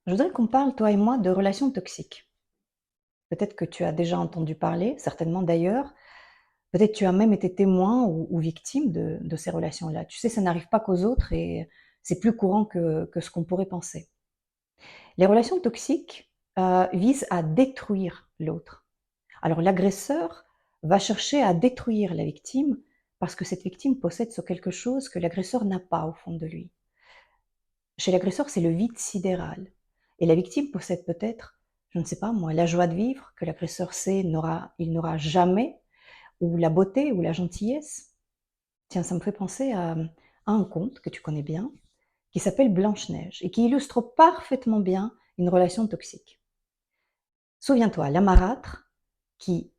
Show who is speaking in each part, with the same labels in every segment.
Speaker 1: Je voudrais qu'on parle, toi et moi, de relations toxiques. Peut-être que tu as déjà entendu parler, certainement d'ailleurs. Peut-être tu as même été témoin ou victime de ces relations-là. Tu sais, ça n'arrive pas qu'aux autres et c'est plus courant que ce qu'on pourrait penser. Les relations toxiques visent à détruire l'autre. Alors l'agresseur va chercher à détruire la victime parce que cette victime possède ce quelque chose que l'agresseur n'a pas au fond de lui. Chez l'agresseur, c'est le vide sidéral. Et la victime possède peut-être, je ne sais pas moi, la joie de vivre que l'agresseur sait il n'aura jamais, ou la beauté ou la gentillesse. Tiens, ça me fait penser à un conte que tu connais bien, qui s'appelle Blanche-Neige, et qui illustre parfaitement bien une relation toxique. Souviens-toi, la marâtre, qui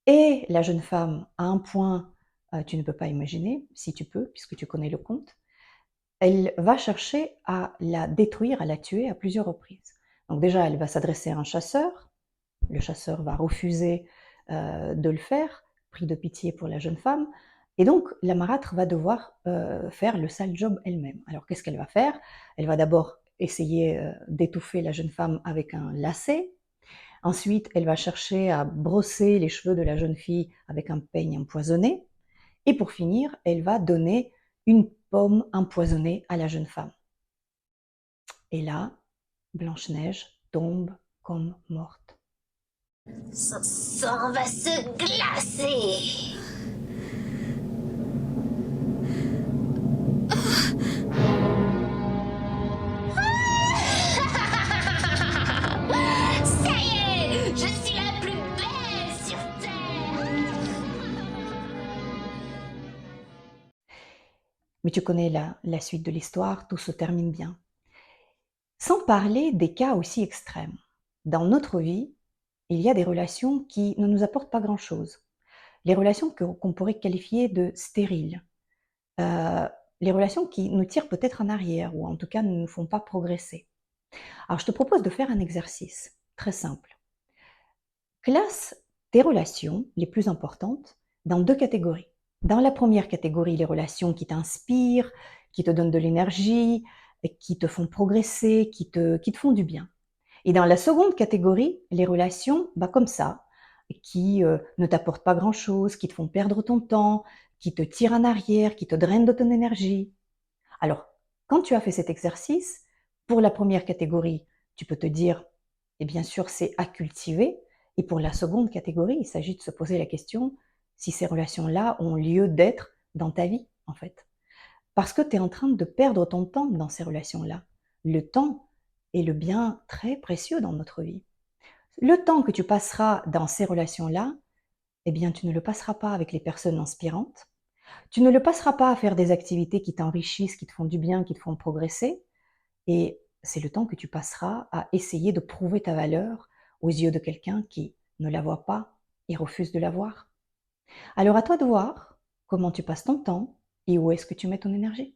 Speaker 1: est la jeune femme à un point, tu ne peux pas imaginer, si tu peux, puisque tu connais le conte, elle va chercher à la détruire, à la tuer à plusieurs reprises. Donc déjà, elle va s'adresser à un chasseur. Le chasseur va refuser de le faire, pris de pitié pour la jeune femme. Et donc, la marâtre va devoir faire le sale job elle-même. Alors, qu'est-ce qu'elle va faire? Elle va d'abord essayer d'étouffer la jeune femme avec un lacet. Ensuite, elle va chercher à brosser les cheveux de la jeune fille avec un peigne empoisonné. Et pour finir, elle va donner une pomme empoisonnée à la jeune femme. Et là, Blanche-Neige tombe comme morte.
Speaker 2: Son sang va se glacer. Ça y est, je suis la plus belle sur Terre.
Speaker 1: Mais tu connais la suite de l'histoire, tout se termine bien. Sans parler des cas aussi extrêmes. Dans notre vie, il y a des relations qui ne nous apportent pas grand-chose. Les relations qu'on pourrait qualifier de stériles. Euh, les relations qui nous tirent peut-être en arrière ou en tout cas ne nous font pas progresser. Alors je te propose de faire un exercice très simple. Classe tes relations les plus importantes dans deux catégories. Dans la première catégorie, les relations qui t'inspirent, qui te donnent de l'énergie, qui te font progresser, qui te font du bien. Et dans la seconde catégorie, les relations comme ça, qui ne t'apportent pas grand-chose, qui te font perdre ton temps, qui te tirent en arrière, qui te drainent de ton énergie. Alors, quand tu as fait cet exercice, pour la première catégorie, tu peux te dire, et bien sûr, c'est à cultiver. Et pour la seconde catégorie, il s'agit de se poser la question si ces relations-là ont lieu d'être dans ta vie, en fait. Parce que tu es en train de perdre ton temps dans ces relations-là. Le temps est le bien très précieux dans notre vie. Le temps que tu passeras dans ces relations-là, eh bien, tu ne le passeras pas avec les personnes inspirantes, tu ne le passeras pas à faire des activités qui t'enrichissent, qui te font du bien, qui te font progresser. Et c'est le temps que tu passeras à essayer de prouver ta valeur aux yeux de quelqu'un qui ne la voit pas et refuse de la voir. Alors à toi de voir comment tu passes ton temps et où est-ce que tu mets ton énergie.